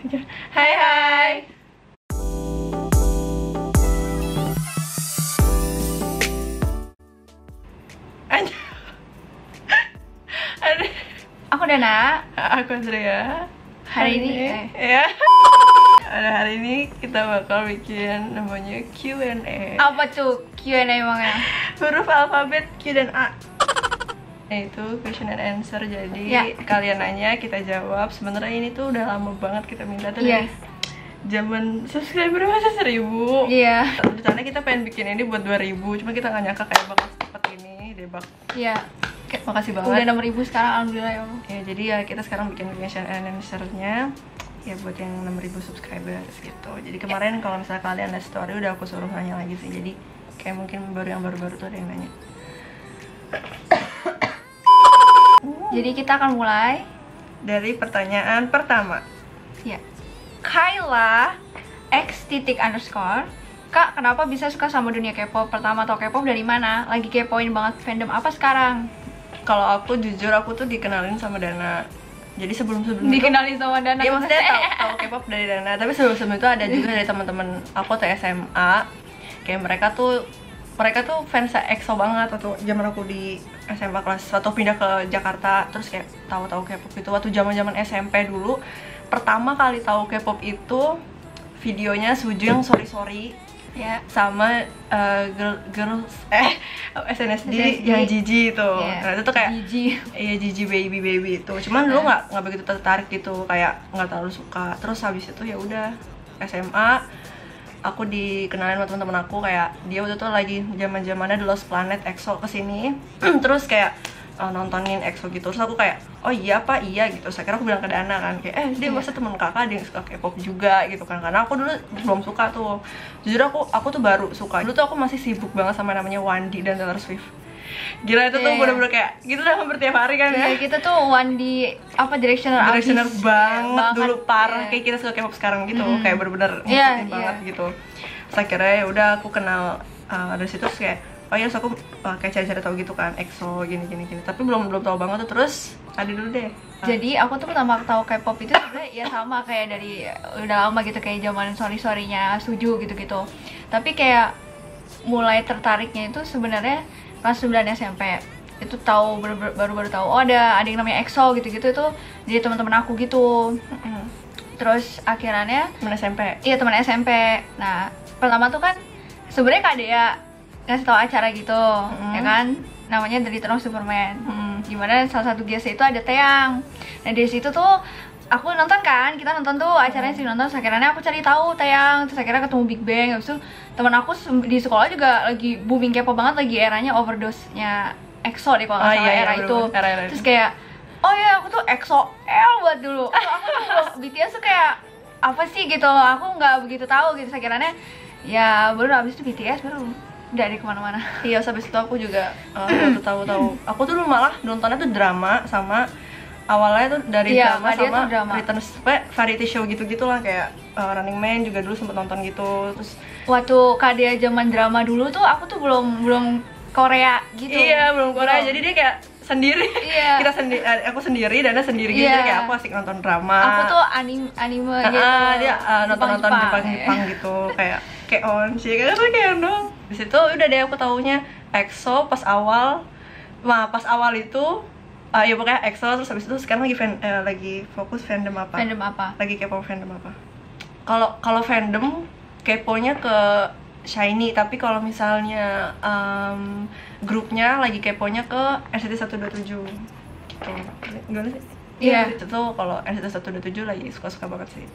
Hai hai. Aku Dana. Aku Andrea. Hari ini ya. Hari ini kita bakal bikin namanya Q&A. Apa tuh Q&A emangnya? Huruf alfabet Q dan A. Itu question and answer. Jadi kalian nanya, kita jawab. Sebenarnya ini tuh udah lama banget kita minta tuh dari zaman subscriber masa 1000. Iya. Rencananya kita pengen bikin ini buat 2000, cuma kita nggak nyangka kayak bakal cepet ini, debak. Iya. Makasih banget. Udah 6000 sekarang, alhamdulillah ya Allah. Ya, jadi ya kita sekarang bikin question and answer-nya ya buat yang 6000 subscribers gitu. Jadi kemarin kalau misalnya kalian ada story udah aku suruh nanya lagi sih. Jadi kayak mungkin yang baru-baru tuh ada yang nanya. Jadi kita akan mulai dari pertanyaan pertama. Ya. Kayla X__ Kak, kenapa bisa suka sama dunia K-pop? Pertama tau K-pop dari mana? Lagi kepoin banget fandom apa sekarang? Kalau aku jujur, aku tuh dikenalin sama Dana. Jadi sebelum-sebelum dikenalin sama Dana. Iya, maksudnya tahu K-pop dari Dana. Tapi sebelum itu ada juga dari teman-teman aku tuh SMA. Kayak mereka tuh fans EXO banget waktu zaman aku di SMA kelas atau pindah ke Jakarta, terus kayak tahu K-pop itu waktu zaman-zaman SMP dulu. Pertama kali tahu K-pop itu videonya Suju yang sorry ya, sama girls SNSD yang Gigi itu. Nah, itu tuh kayak Gigi baby itu. Cuman dulu nggak begitu tertarik gitu, kayak nggak terlalu suka. Terus habis itu ya udah SMA aku dikenalin sama teman-teman aku, kayak dia waktu itu lagi zaman-zamannya The Lost Planet EXO kesini. Terus kayak nontonin EXO gitu, terus aku kayak oh iya pak iya gitu. Saya kira aku bilang ke Dana kan kayak dia masa temen kakak dia suka K-pop juga gitu kan, karena aku dulu belum suka tuh. Jujur aku tuh baru suka. Dulu tuh aku masih sibuk banget sama namanya 1D dan Taylor Swift. Gila itu tuh bener-bener kayak gitu udah hampir tiap hari kan ya. Kita tuh 1D apa directioner banget dulu, parah kayak kita suka K-pop sekarang gitu. Kayak bener-bener ngikutin banget gitu. Terus akhirnya ya udah aku kenal dari situ, terus kayak oh iya, aku kayak cari-cari tahu gitu kan EXO gini. Tapi belum tahu banget tuh. Terus tadi dulu deh. Jadi aku tuh pertama tahu K-pop itu sebenarnya ya sama kayak dari udah lama gitu, kayak zaman sorry-nya Suju gitu. Tapi kayak mulai tertariknya itu sebenarnya kelas 9 SMP. Itu tahu baru tahu oh ada yang namanya EXO gitu itu dari teman-teman aku gitu. Terus akhirnya teman SMP. Iya, teman SMP. Nah, pertama tuh kan sebenarnya Kak Dea ngasih tau acara gitu, ya kan, namanya The Return of Superman. Dimana salah satu guest itu ada Taeyang. Nah dari situ tuh aku nonton kan, kita nonton tuh acaranya sih nonton. Akhirnya aku cari tahu Taeyang, terus akhirnya ketemu Big Bang. Habis itu teman aku di sekolah juga lagi booming K-pop banget, lagi eranya overdose-nya EXO deh kalau nggak salah era itu. Terus kayak oh ya aku tuh EXO buat dulu. Aku tuh BTS tuh kayak apa sih gitu, aku nggak begitu tahu gitu. Akhirnya ya baru abis itu BTS baru dari kemana-mana. Iya, habis itu aku juga tahu. Aku tuh dulu malah nontonnya tuh drama sama awalnya tuh dari drama Return variety show gitu lah, kayak Running Man juga dulu sempet nonton gitu. Terus waktu Kak Dea zaman drama dulu tuh aku tuh belum Korea gitu. Iya, belum Korea. Jadi dia kayak sendiri. Iya. Aku sendiri, Dana sendiri gitu. Kayak aku asik nonton drama. Aku tuh anime gitu. Dia nonton Jepang gitu, kayak on sih kayak dong. Di situ udah deh aku taunya EXO pas awal itu ya pokoknya EXO. Terus habis itu sekarang lagi fokus fandom apa? Lagi K-pop fandom apa? Kalau fandom K-pop-nya ke SHINee, tapi kalau misalnya grupnya lagi K-pop-nya ke NCT 127 gitu. Gimana sih? Iya, itu tuh kalau NCT 127 lagi suka banget sih.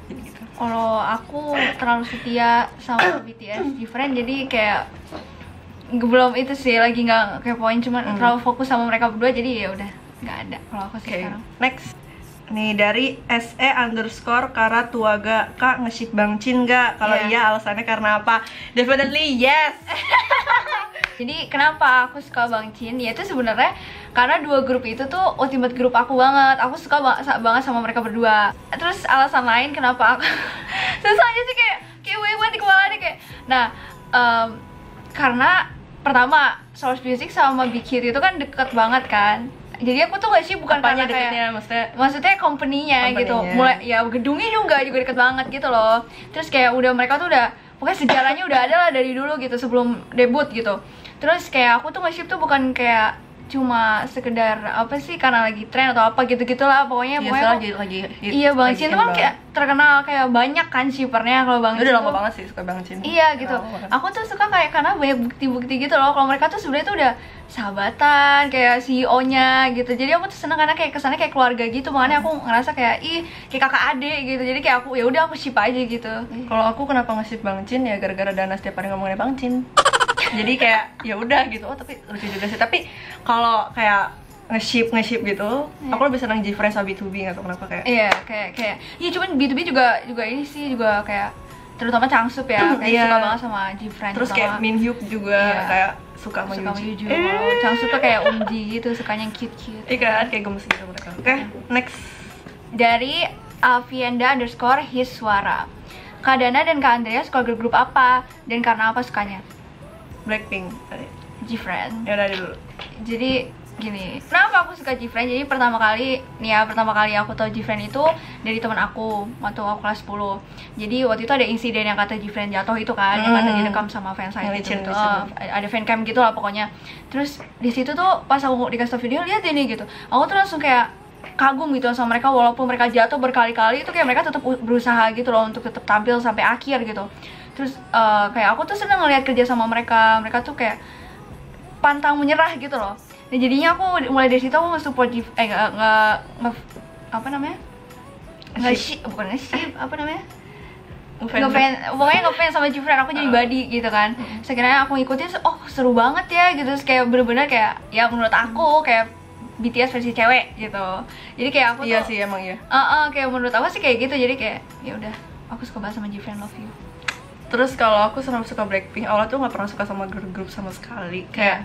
Jadi gitu. Kalau aku terlalu setia sama BTS Different, jadi kayak belum itu sih, lagi nggak kepoin, cuman terlalu fokus sama mereka berdua, jadi ya udah nggak ada kalau aku sih sekarang. Next nih dari SE_Karatuaga, Kak nge-ship Bang Chin gak? Kalau iya alasannya karena apa? Definitely yes. Jadi kenapa aku suka Bang Chin? Ya itu sebenarnya karena dua grup itu tuh ultimate grup aku banget. Aku suka banget sama mereka berdua. Terus alasan lain kenapa aku susah aja sih, kayak banget di kepala nih kayak. Nah, karena pertama Source Music sama Big Hit itu kan deket banget kan. jadi aku tuh nge-ship bukan apanya karena deketnya, kayak maksudnya company-nya gitu, mulai ya gedungnya juga deket banget gitu loh. Terus kayak udah mereka tuh udah pokoknya sejarahnya udah ada lah dari dulu gitu sebelum debut gitu. Terus kayak aku tuh nge-ship tuh bukan kayak cuma sekedar apa sih karena lagi tren atau apa gitu-gitulah pokoknya. Lagi iya Bang Chin tuh kan kayak terkenal kayak banyak kan shippernya. Kalau Bang Chin udah lama banget sih suka Bang Chin. Iya gitu. Aku tuh suka kayak karena banyak bukti-bukti gitu loh kalau mereka tuh sebenarnya tuh udah sahabatan kayak CEO-nya gitu. Jadi aku tuh seneng karena kayak kesannya kayak keluarga gitu. Makanya aku ngerasa kayak kayak kakak adik gitu. Jadi kayak aku ya udah aku ship aja gitu. Kalau aku kenapa nge-ship Bang Chin ya gara-gara Dana setiap hari ngomongin Bang Chin. Jadi kayak ya udah gitu. Oh tapi lucu juga sih. Tapi kalau kayak nge-ship gitu, aku lebih senang Jifren sama B2B, nggak tahu kenapa kayak. Iya kayak iya cuman B2B juga ini sih juga kayak terutama Changsup ya kayak suka banget sama Jifren. Terus kayak Minhyuk juga kayak suka sama Yuji. Changsup tuh kayak Umji gitu, sukanya yang cute. Iya kan kayak gemes gitu mereka. Oke, next dari Alfienda_Hiswara. Kak Dana dan Kak Andrea suka grup apa dan karena apa sukanya? Blackpink tadi. Jifren. Ya udah dulu. Jadi gini, kenapa aku suka Jifren? Jadi pertama kali aku tahu Jifren itu dari teman aku waktu aku kelas 10. Jadi waktu itu ada insiden yang kata Jifren jatuh itu kan, yang kata direkam sama fansite gitu. Ada fancam gitu lah pokoknya. Terus di situ tuh pas aku dikasih video lihat ini gitu, aku tuh langsung kayak kagum gitu sama mereka walaupun mereka jatuh berkali-kali itu kayak mereka tetap berusaha gitu loh untuk tetap tampil sampai akhir gitu. Terus kayak aku tuh seneng ngeliat kerja sama mereka tuh kayak pantang menyerah gitu loh. Nah jadinya aku mulai dari situ aku nge-support apa namanya? Bukan nge-ship, apa namanya? Pokoknya ngefans sama Jifren, aku jadi buddy gitu kan. Sekiranya aku ngikutin, oh seru banget ya gitu. Terus kayak bener-bener kayak ya menurut aku kayak BTS versi cewek gitu. Jadi kayak aku iya sih emang ya. Kayak menurut aku sih kayak gitu. Jadi kayak ya udah, aku suka banget sama Jifren, love you. Terus kalau aku suka Blackpink, awalnya tuh nggak pernah suka sama grup sama sekali. Kayak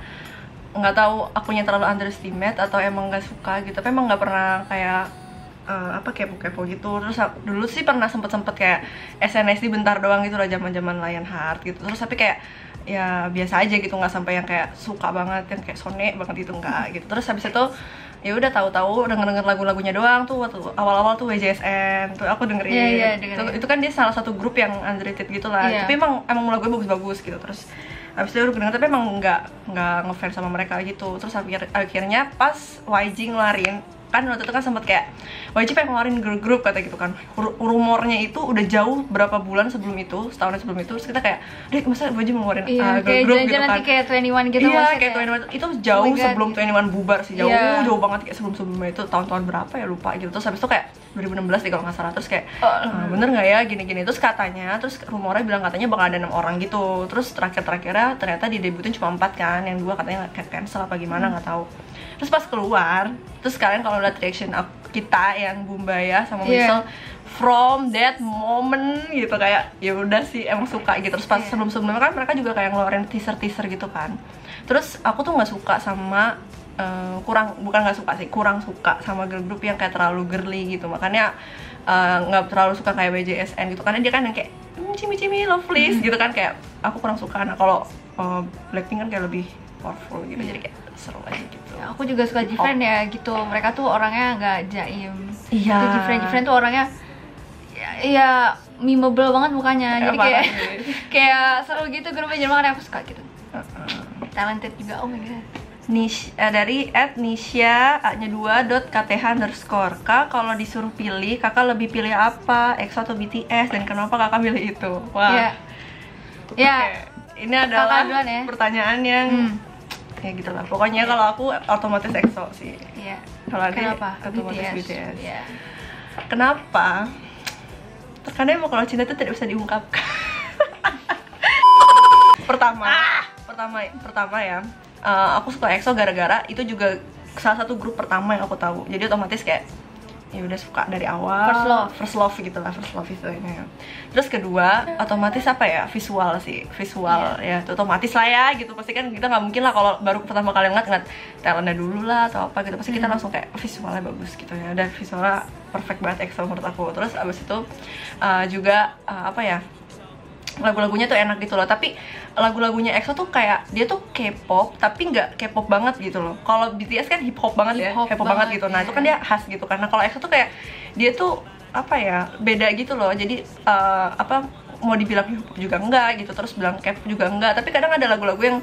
nggak tahu akunya terlalu underestimate atau emang nggak suka gitu. Tapi emang nggak pernah kayak kepo gitu. Terus dulu sih pernah sempet kayak SNSD bentar doang gitu lah, zaman Lionheart gitu. Terus tapi kayak ya biasa aja gitu, nggak sampai yang kayak suka banget, yang kayak Sone banget itu enggak gitu. Terus habis itu ya udah tahu-tahu denger lagu-lagunya doang tuh waktu awal-awal tuh WJSN tuh aku dengerin. Itu kan dia salah satu grup yang underrated gitu lah. Tapi emang lagunya bagus-bagus gitu. Terus habis itu udah denger tapi emang nggak ngefans sama mereka gitu. Terus akhirnya pas YG ngeluarin, kan waktu itu kan sempet kayak YG pengen ngeluarin grup kata gitu kan. Rumornya itu udah jauh berapa bulan sebelum itu, setahun sebelum itu. Terus kita kayak, deh masa YG mau ngeluarin grup gitu kan. Nanti kayak 21 gitu. Iya kayak 21, itu jauh sebelum 21 bubar sih. Jauh banget, kayak sebelumnya itu tahun-tahun berapa ya lupa gitu. Terus habis itu kayak 2016 deh kalau nggak salah. Terus kayak bener nggak ya gini-gini. Terus rumornya bilang katanya bakal ada 6 orang gitu. Terus terakhirnya ternyata didebutin cuma 4 kan. Yang 2 katanya cancel apa gimana nggak tahu. Terus pas keluar, terus kalian kalau lihat reaction kita yang Bumbaya sama Misal from that moment gitu, kayak ya udah sih emang suka gitu. Terus pas sebelumnya kan mereka juga kayak ngeluarin teaser gitu kan. Terus aku tuh nggak suka sama kurang suka sama grup yang kayak terlalu girly gitu. Makanya nggak terlalu suka kayak WJSN gitu, karena dia kan yang kayak cimi lovely gitu kan, kayak aku kurang suka. Nah kalau Blackpink kan kayak lebih powerful gitu, jadi kayak seru aja gitu. Ya, aku juga suka Jifren ya gitu, mereka tuh orangnya nggak jaim. Iya. Jifren tuh orangnya ya memeable banget mukanya, jadi kayak kayak seru gitu grupnya, jadi makanya aku suka gitu. Talented juga, oh my god. Dari @nisha_2.kth_. Kak, kalau disuruh pilih, kakak lebih pilih apa? EXO atau BTS, dan kenapa kakak pilih itu? Wah. Ya. Ini adalah pertanyaan yang ya gitulah. Pokoknya kalau aku otomatis EXO sih. Iya. Kalau kenapa? otomatis BTS. Iya. Kenapa? Terkadang kalau cinta itu tidak bisa diungkapkan. Pertama ya. Aku suka EXO gara-gara itu juga salah satu grup pertama yang aku tahu. Jadi otomatis kayak ya udah suka dari awal, first love gitu lah, first love itu ini. Terus kedua otomatis apa ya, visual ya itu otomatis lah ya gitu. Pasti kan kita nggak mungkin lah kalau baru pertama kali ngeliat talentnya dulu lah atau apa gitu, pasti kita langsung kayak visualnya bagus gitu ya, dan visualnya perfect banget EXO menurut aku. Terus abis itu juga apa ya, lagu-lagunya tuh enak gitu loh. Tapi lagu-lagunya EXO tuh kayak dia tuh K-pop tapi nggak K-pop banget gitu loh. Kalau BTS kan hip hop banget ya, hip hop banget gitu. Nah itu kan dia khas gitu. Karena kalau EXO tuh kayak dia tuh apa ya, beda gitu loh. Jadi apa, mau dibilang hip hop juga enggak gitu, terus bilang K-pop juga enggak. Tapi kadang ada lagu-lagu yang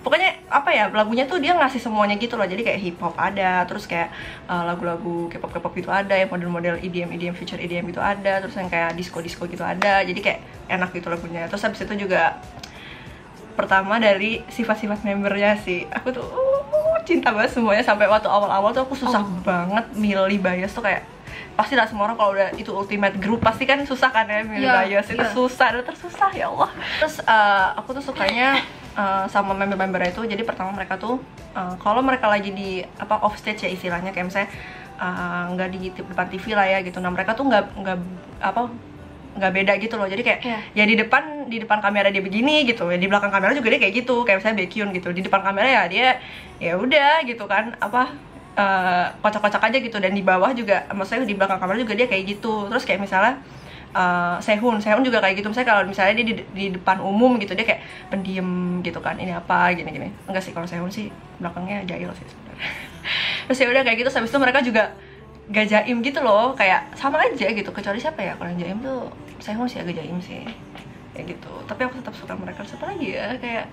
pokoknya apa ya, lagunya tuh dia ngasih semuanya gitu loh. Jadi kayak hip hop ada, terus kayak lagu-lagu K-pop gitu ada, yang model-model EDM feature EDM gitu ada, terus yang kayak disco gitu ada. Jadi kayak enak gitu lagunya. Terus habis itu juga pertama dari sifat-sifat membernya sih, aku tuh cinta banget semuanya. Sampai waktu awal-awal tuh aku susah banget milih bias tuh, kayak pasti lah semua orang kalau udah itu ultimate group pasti kan susah kan ya milih bias itu. Susah, dan tersusah ya Allah. Terus aku tuh sukanya sama member-membernya itu. Jadi pertama mereka tuh kalau mereka lagi di apa off stage ya istilahnya, kayak misalnya nggak di depan TV lah ya gitu. Nah mereka tuh nggak beda gitu loh. Jadi kayak ya di depan kamera dia begini gitu, ya di belakang kamera juga dia kayak gitu. Kayak misalnya Baekhyun gitu, di depan kamera ya dia ya udah gitu kan, apa kocak-kocak aja gitu. Dan di bawah juga, maksudnya di belakang kamera juga dia kayak gitu. Terus kayak misalnya Sehun juga kayak gitu. Misalnya kalau misalnya dia di depan umum gitu, dia kayak pendiam gitu kan, ini apa gini-gini. Enggak sih, kalau Sehun sih belakangnya jahil sih sebenarnya. Terus ya udah kayak gitu. Habis itu mereka juga gak jaim gitu loh, kayak sama aja gitu. Kecuali siapa ya, kalau yang jaim tuh Sehun sih agak jaim sih kayak gitu. Tapi aku tetap suka mereka. Siapa lagi ya, kayak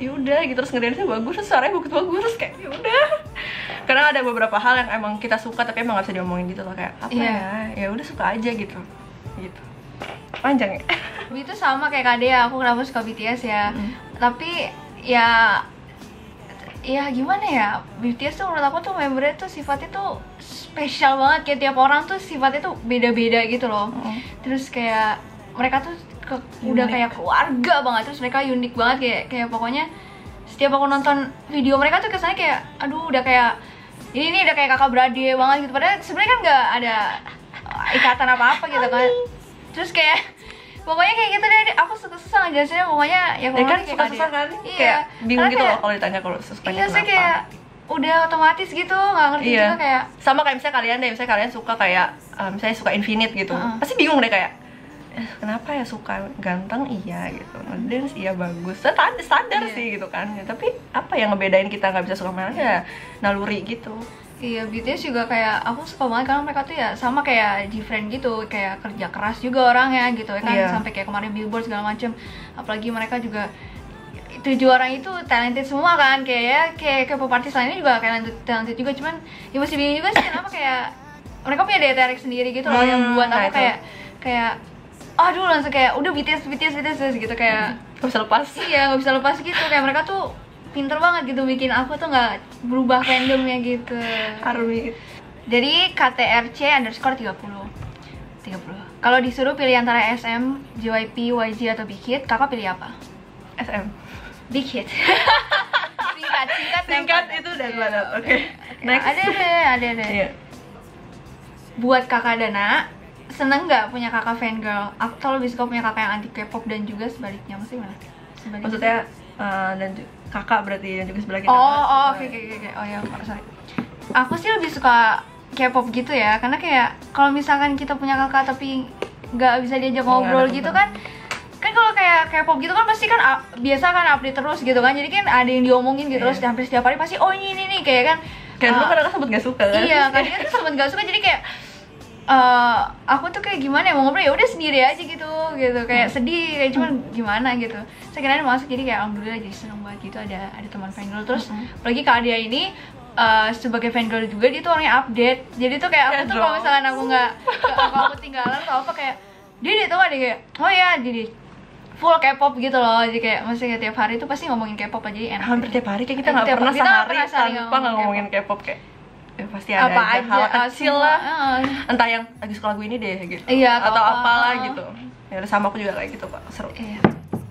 ya udah gitu. Terus ngedance-nya bagus, terus suaranya bagus, kayak ya udah. Karena ada beberapa hal yang emang kita suka tapi emang gak bisa diomongin gitu loh, kayak apa ya udah suka aja gitu. Panjang ya. Itu sama kayak Kadea, aku kenapa suka BTS ya. Tapi ya gimana ya, BTS tuh menurut aku tuh membernya tuh sifatnya tuh spesial banget. Kayak tiap orang tuh sifatnya tuh beda-beda gitu loh. Terus kayak mereka tuh udah kayak keluarga banget. Terus mereka unik banget, kayak pokoknya setiap aku nonton video mereka tuh kesannya kayak aduh udah kayak ini udah kayak kakak beradik banget gitu. Padahal sebenarnya kan nggak ada ikatan apa-apa gitu kan. Terus kayak pokoknya kayak gitu deh, aku susah ngejelasinnya. Pokoknya ya kalau kan susah kan, kayak bingung gitu loh kalau ditanya kalau sukanya kenapa. Kayak udah otomatis gitu, nggak ngerti juga. Kayak sama kayak misalnya kalian suka kayak misalnya suka Infinite gitu, pasti bingung deh kayak kenapa ya suka ganteng iya gitu, dance iya bagus, standar sih gitu kan ya. Tapi apa yang ngebedain kita nggak bisa suka mereka ya naluri gitu. Iya, BTS juga kayak aku suka banget karena mereka tuh ya sama kayak G-Friend gitu, kayak kerja keras juga orangnya gitu ya kan. Sampai kayak kemarin Billboard segala macem. Apalagi mereka juga 7 orang itu talented semua kan, kayak K-pop artis lainnya juga talented juga. Cuman ya masih bingung juga sih kenapa kayak mereka punya daya tarik sendiri gitu loh, yang buat aku kayak aduh langsung kayak udah BTS gitu, kayak gak bisa lepas. Iya, gak bisa lepas gitu. Kayak mereka tuh pinter banget gitu bikin aku tuh nggak berubah fandomnya gitu. Army. Jadi KTRC_30. Kalau disuruh pilih antara SM, JYP, YG atau Big Hit, kakak pilih apa? SM. Big Hit. Singkat itu dan banget. Oke. Next. Ada. Buat kakak Dana, seneng nggak punya kakak fangirl? Atau lebih suka punya kakak yang anti K-pop dan juga sebaliknya? Maksudnya dan kakak berarti, dan juga sebelah kita. Oke. Oh ya, sorry. Aku sih lebih suka K-pop gitu ya, karena kayak kalau misalkan kita punya kakak tapi nggak bisa diajak ngobrol gitu kan kalau kayak K-pop gitu kan pasti kan biasa kan update terus gitu kan, jadi kan ada yang diomongin gitu terus hampir setiap hari pasti ini kayak kan. Kan lu kan sempet nggak suka kan? Iya, kan dia tuh sempet nggak suka, jadi kayak aku tuh kayak gimana ya, mau ngobrol ya udah sendiri aja gitu kayak sedih, kayak cuman gimana gitu. Saya kira masuk, jadi kayak alhamdulillah jadi seneng banget gitu ada teman fangirl. Terus apalagi Kak Adia ini sebagai fangirl juga, dia tuh orangnya update. Jadi tuh kayak aku tuh kalau misalkan aku aku tinggalan atau apa, kayak dia tuh ada kayak oh ya jadi full K-pop gitu loh. Jadi kayak maksudnya tiap hari tuh pasti ngomongin K-pop aja, enak. Hampir tiap hari, kayak kita nggak pernah sehari tanpa ngomongin K-pop. Kayak pasti ada apa aja hal kecil lah, entah yang lagi suka lagu ini deh gitu, atau apalah gitu. Ya sama aku juga kayak gitu Pak, seru.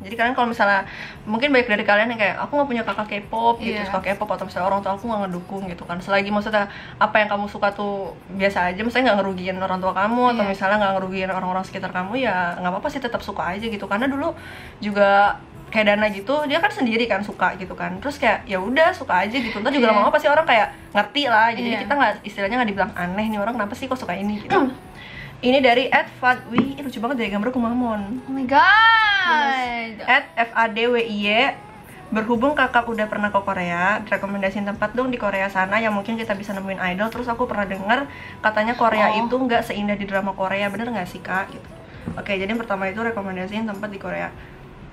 Jadi kalian kalau misalnya mungkin banyak dari kalian yang kayak aku nggak punya kakak K-pop gitu, suka K-pop, atau misalnya orang tua aku nggak ngedukung gitu kan, selagi maksudnya apa yang kamu suka tuh biasa aja, misalnya nggak ngerugiin orang tua kamu, atau misalnya nggak ngerugiin orang-orang sekitar kamu, ya nggak apa-apa sih, tetap suka aja gitu. Karena dulu juga kayak Dana gitu, dia kan sendiri kan suka gitu kan, terus kayak ya udah suka aja gitu. Ntar juga lama-lama pasti orang kayak ngerti lah, jadi kita nggak, istilahnya nggak dibilang aneh nih orang kenapa sih kok suka ini gitu. Ini dari @Fadwi, lucu banget dari gambar Kumamon. Oh my god, @FADWIY. Berhubung kakak udah pernah ke Korea, rekomendasiin tempat dong di Korea sana yang mungkin kita bisa nemuin idol. Terus aku pernah dengar katanya Korea itu nggak seindah di drama Korea, bener nggak sih kak? Gitu. Oke, jadi yang pertama itu rekomendasiin tempat di Korea.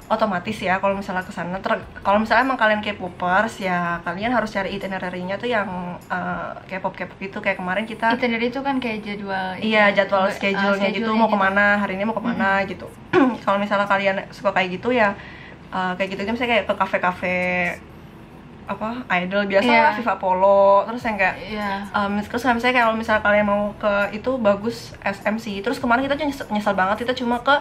Otomatis ya kalau misalnya ke sana, kalau misalnya emang kalian K-popers ya kalian harus cari itinerary-nya tuh yang K-pop gitu. Kayak kemarin kita itinerary itu kan kayak jadwal. Iya, jadwal schedule-nya gitu, mau kemana, hari ini mau kemana gitu. Kalau misalnya kalian suka kayak gitu ya kayak gitu, misalnya kayak ke kafe-kafe apa idol biasa, Viva Polo, terus yang kayak terus misalnya kalau misalnya kalian mau ke itu bagus SMC. Terus kemarin kita nyesel banget kita cuma ke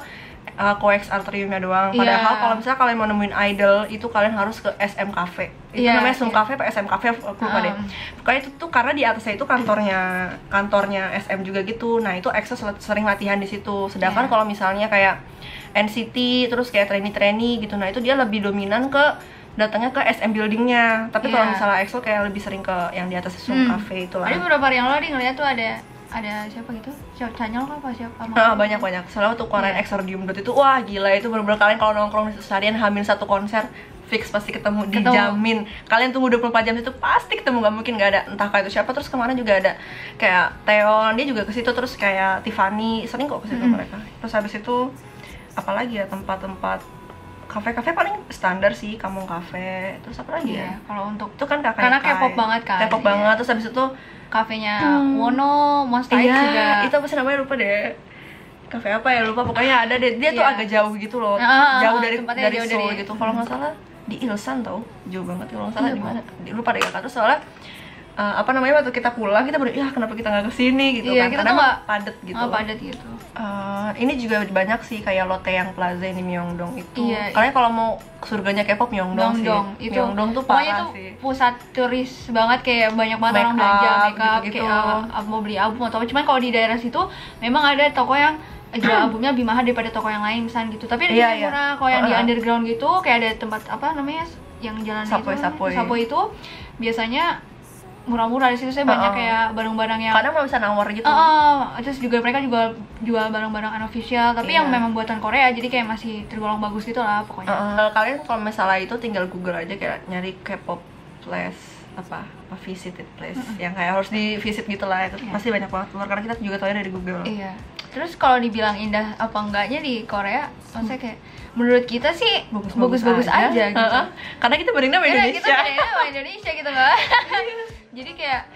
Coex Atriumnya doang. Padahal kalau misalnya kalian mau nemuin idol itu kalian harus ke SM Cafe. Itu namanya Sum Cafe apa SM Cafe aku lupa deh. Pokoknya itu tuh karena di atasnya itu kantornya SM juga gitu. Nah, itu EXO sering latihan di situ. Sedangkan kalau misalnya kayak NCT terus kayak trainee gitu, nah itu dia lebih dominan ke datangnya ke SM buildingnya. Tapi kalau misalnya EXO kayak lebih sering ke yang di atas Sum Cafe itu lah. Ada beberapa hari yang lalu ngeliat tuh ada siapa gitu? Channel apa siapa? Banyak. Soalnya tuh Korean Exordium itu wah gila, itu bener-bener kalian kalau nongkrong seharian hamil satu konser fix pasti ketemu. Dijamin. Kalian tunggu 24 jam itu pasti ketemu, nggak mungkin nggak ada. Entah kayak itu siapa. Terus kemarin juga ada kayak Taeyeon, dia juga ke situ. Terus kayak Tiffany sering kok ke situ mereka. Terus habis itu apalagi ya tempat-tempat kafe-kafe paling standar sih, Kamong Cafe. Terus apa lagi ya? Kalau untuk itu kan karena K-pop banget kan. K-pop banget. Terus habis itu kafenya Wono, Monster X juga. Itu apa sih namanya, lupa deh. Kafe apa ya, lupa, pokoknya ada deh. Dia tuh agak jauh gitu loh. Jauh dari Seoul gitu. Kalau nggak salah di Ilsan tau, jauh banget kalau nggak salah di mana. Lupa deh ya. Terus soalnya apa namanya, waktu kita pulang kita baru kenapa kita nggak kesini gitu kan, kita karena padet gitu. Padet gitu. Ini juga banyak sih kayak Lotte yang Plaza di Myeongdong itu. Kalian kalau mau surganya K-pop Myeongdong sih. Myeongdong tuh parah sih. Pusat turis banget, kayak banyak banget orang belanja makeup gitu. Kayak mau beli album atau apa. Cuman kalau di daerah situ memang ada toko yang jual albumnya lebih mahal daripada toko yang lain misalnya gitu. Tapi ada murah. Kalau yang di underground gitu kayak ada tempat apa namanya yang jalan Subway itu biasanya murah-murah. Di situ saya banyak kayak barang-barang yang kadang mau bisa nawar gitu. Terus juga mereka juga jual barang-barang unofficial tapi yang memang buatan Korea, jadi kayak masih tergolong bagus gitu lah pokoknya. Kalian kalau misalnya itu tinggal Google aja kayak nyari K-pop place apa visited place yang kayak harus di visit gitu lah. Itu pasti banyak banget keluar karena kita juga tahu dari Google. Terus kalau dibilang indah apa enggaknya di Korea, maksudnya kayak menurut kita sih bagus-bagus aja gitu. Karena kita berada di Indonesia. Kita berada di Indonesia gitu kan. Jadi kayak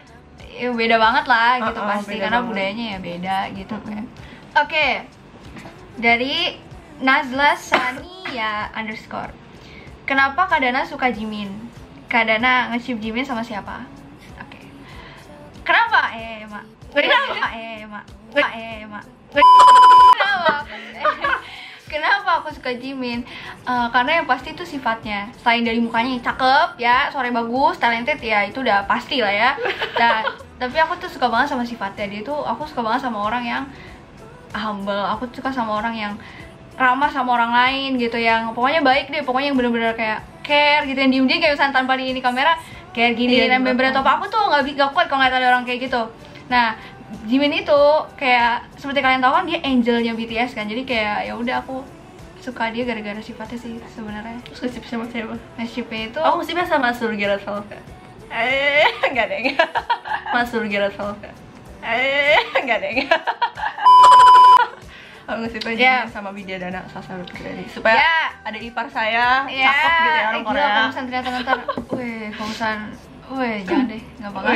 beda banget lah gitu pasti karena banget. Budayanya ya beda gitu kan. Oke. Dari Nazla Sania _ kenapa Kak Dana suka Jimin? Kak Dana nge-ship Jimin sama siapa? Oke. Kenapa? Mak. Kenapa aku suka Jimin? Karena yang pasti itu sifatnya. Selain dari mukanya yang cakep ya, suaranya bagus, talented ya, itu udah pasti lah ya. Dan tapi aku tuh suka banget sama sifatnya. Dia tuh, aku suka banget sama orang yang humble. Aku suka sama orang yang ramah sama orang lain gitu, yang pokoknya baik deh, pokoknya yang bener-bener kayak care gitu, yang diem-diem kayak misalnya tanpa di ini kamera kayak gini dan bener-bener atau apa. Aku tuh nggak kuat kalau ngeliat ada orang kayak gitu. Nah, Jimin itu kayak seperti kalian tahu kan dia angelnya BTS kan, jadi kayak ya udah aku suka dia gara-gara sifatnya sih sebenarnya. Terus nge-ship sama siapa? Nge-shipnya itu nge-shipnya sama Surgerat Velvet. Enggak deh. Mas Surgerat Velvet. Enggak deh. Aku nge-shipnya sama Widya Dana Sasa Rukredi supaya ada ipar saya cakep gitu ya orang Korea. Kalau misalnya ternyata ntar, jangan deh, nggak bakal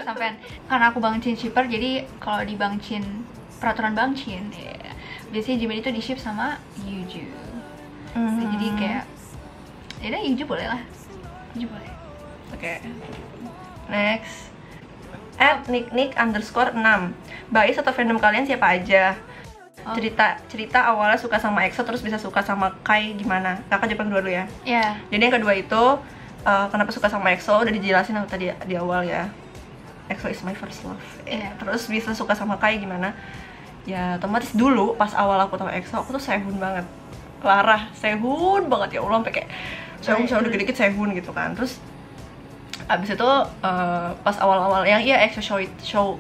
sampean. Karena aku Bangchin shipper, jadi kalau di Bangchin, peraturan Bangchin biasanya Jimin itu di ship sama Yuju. Jadi kayak ya Yuju boleh lah, Yuju boleh. Oke. Next @nick__6 Bais atau fandom kalian siapa aja? Cerita awalnya suka sama EXO terus bisa suka sama Kai gimana? Kakak jawab yang kedua dulu ya. Jadi yang kedua itu kenapa suka sama EXO udah dijelasin tadi di awal ya. EXO is my first love. Terus bisa suka sama Kai gimana? Ya otomatis dulu pas awal aku tahu EXO aku tuh Sehun banget. Clara, Sehun banget ya Allah, sampai kayak Sehun dikit-dikit Sehun gitu kan. Terus abis itu pas awal-awal yang EXO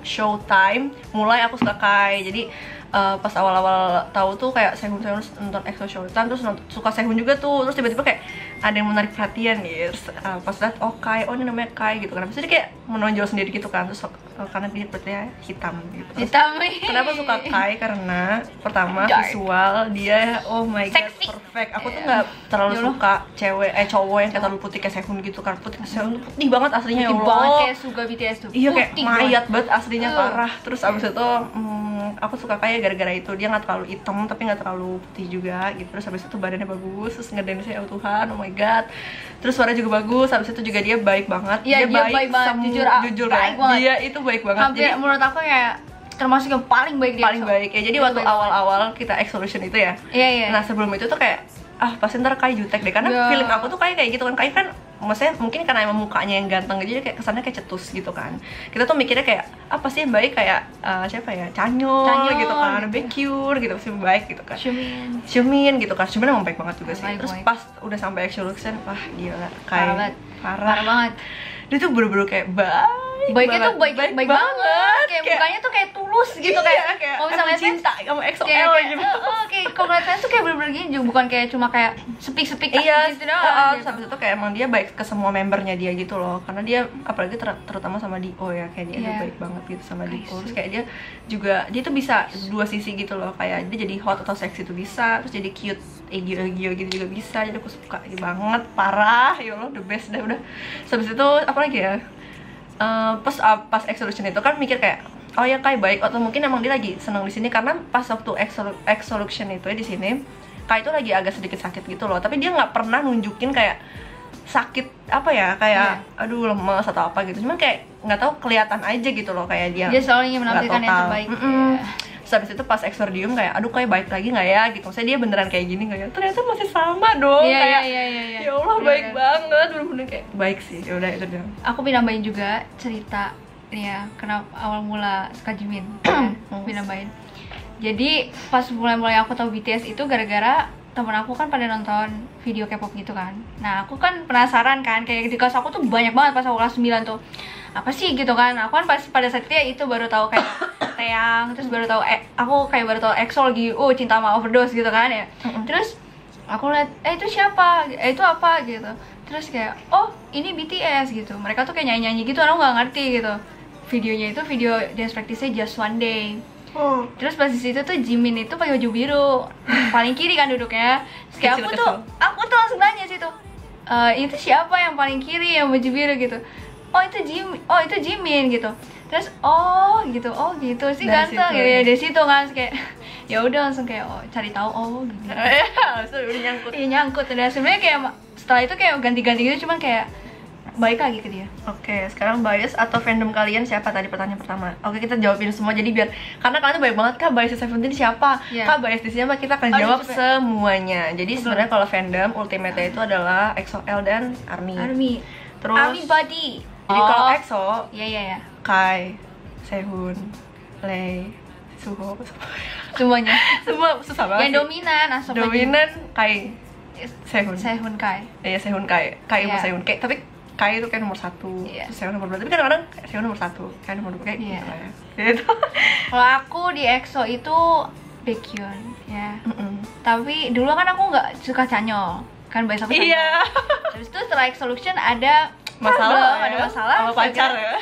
show time mulai aku suka Kai. Jadi pas awal-awal tahu tuh kayak Sehun nonton EXO Showtime, terus suka Sehun juga tuh, terus tiba-tiba kayak ada yang menarik perhatian nih, terus pas lihat Kai, ini namanya Kai gitu kan, terus dia kayak menonjol sendiri gitu kan, terus karena dia berarti hitam gitu. Hitam. Kenapa suka Kai? Karena pertama visual dia, oh my god, perfect. Aku tuh nggak terlalu suka cowok yang kayak terlalu putih kayak Sehun gitu kan, Sehun putih banget aslinya, ya Allah. Banget kayak Suga BTS tuh. Iya kayak mayat banget aslinya, parah. Terus abis itu aku suka kayak gara-gara itu, dia nggak terlalu hitam tapi nggak terlalu putih juga gitu. Terus abis itu badannya bagus, terus ngedance-nya, oh Tuhan, oh my god. Terus suara juga bagus. Abis itu juga dia baik banget. Iya, dia baik banget, jujur baik banget. Dia itu baik banget. Hampir jadi, menurut aku ya termasuk yang paling baik dia. Paling baik ya. Jadi waktu awal-awal kita X-Solution itu ya. Iya. Nah sebelum itu tuh kayak pasti ntar Kai jutek deh, karena feeling aku tuh kayak gitu kan. Kai kan maksudnya mungkin karena emang mukanya yang ganteng gitu, jadi kayak kesannya kayak cetus gitu kan. Kita tuh mikirnya kayak apa sih yang baik, kayak siapa ya, Chanyeol gitu kan, Baekhyun gitu pasti baik gitu kan, Xiumin gitu kan. Xiumin emang baik banget juga sih. Terus pas udah sampai X-Solution, wah gila, Kai parah banget. Dia tuh bener-bener kayak baiknya tuh baik banget. Kayak mukanya tuh kayak tulus gitu, kayak kalau misalnya cinta kamu EXO-L gitu. Kayak kalau ngeliat fans tuh kayak bener-bener gini, bukan kayak cuma kayak sepik-sepik gitu doang. Habis itu kayak emang dia baik ke semua membernya dia gitu loh, karena dia apalagi terutama sama Dio ya, kayak dia baik banget gitu sama Dio. Terus kayak dia juga, dia tuh bisa dua sisi gitu loh, kayak dia jadi hot atau seksi tuh bisa, terus jadi cute egio gitu juga bisa. Jadi aku suka banget, parah, ya Allah, the best deh udah. Habis itu apa lagi ya, pas X-Solution itu kan mikir kayak, oh ya Kai baik, atau mungkin emang dia lagi seneng di sini karena pas waktu X-Solution itu ya di sini Kai itu lagi agak sedikit sakit gitu loh, tapi dia nggak pernah nunjukin kayak sakit apa ya, kayak aduh lemes atau apa gitu, cuman kayak nggak tahu kelihatan aja gitu loh, kayak dia selalu ingin menampilkan yang terbaik. Terus habis itu pas Exordium kayak, aduh Kai baik lagi nggak ya gitu, maksudnya dia beneran kayak gini nggak ya, ternyata masih sama dong. Kayak ya Allah baik banget, bener-bener kayak baik sih. Ya udah itu dia. Aku pinambahin juga cerita ya, kenapa awal mula suka Jimin. Pinambahin. Jadi pas mulai aku tahu BTS itu gara-gara temen aku kan pada nonton video K-pop gitu kan. Nah aku kan penasaran kan, kayak di kelas aku tuh banyak banget pas aku kelas 9 tuh, apa sih gitu kan. Aku kan pas pada saat itu baru tahu kayak Taeyang, terus baru tahu aku kayak baru tahu EXO lagi cinta sama overdose gitu kan ya. Terus aku lihat itu siapa, itu apa gitu. Terus kayak oh ini BTS gitu, mereka tuh kayak nyanyi gitu, aku nggak ngerti gitu. Videonya itu video dance practice-nya Just One Day. Terus pas di situ tuh Jimin itu pakai baju biru, paling kiri kan duduknya. Terus kayak aku tuh langsung nanya situ, itu siapa yang paling kiri yang baju biru gitu. Oh itu Jimin gitu. Terus gitu sih ganteng ya, dari situ kan kayak ya udah langsung kayak cari tahu gitu. Udah nyangkut. Iya nyangkut. Dan sebenarnya kayak setelah itu kayak ganti-ganti gitu, cuman kayak baik lagi ke dia. Oke, sekarang bias atau fandom kalian siapa tadi pertanyaan pertama? Oke, kita jawabin semua jadi biar, karena kalian tuh banyak banget, Kak bias Seventeen siapa? Kak bias di siapa? Kita akan jawab semuanya. Jadi sebenarnya kalau fandom ultimate itu adalah EXO-L dan ARMY. Terus ARMY body. Jadi kalau EXO, iya. Kai, Sehun, Lay, Suho, semuanya. Semua susah banget. Yang dominan Kai, Sehun Kai. Iya, Sehun Kai. Kai sama Sehun. Kayak tapi Kai itu kayak nomor 1, terus Sehun nomor 2. Tapi kadang-kadang Sehun nomor 1, Kai nomor 2 kayak gitu lah ya. Gitu. Kalau aku di EXO itu Baekhyun ya. Tapi dulu kan aku nggak suka Chanyeol, kan biasa sama. Iya. Terus itu setelah X-Solution ada masalah sama pacar ya.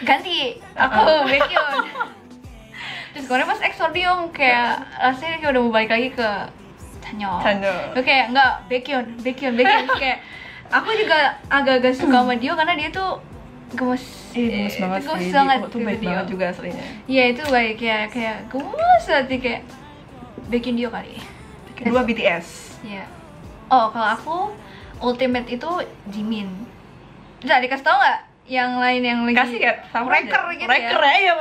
Ganti aku Baekhyun. Terus kemudian pas Exordium kayak rasanya kayak udah mau balik lagi ke Chanyeol. Oke, kayak enggak Baekhyun kayak aku juga agak-agak suka sama dia karena dia tuh gemes. Gemes banget sih. Gemes banget. Itu baik banget juga aslinya. Iya, itu baik ya, kayak gemes banget kayak Baekhyun dia kali. Kedua BTS. Iya. Oh, kalau aku ultimate itu Jimin. Bisa dikasih tau nggak yang lain yang lagi kasih ya, Wrecker gitu Wrecker ya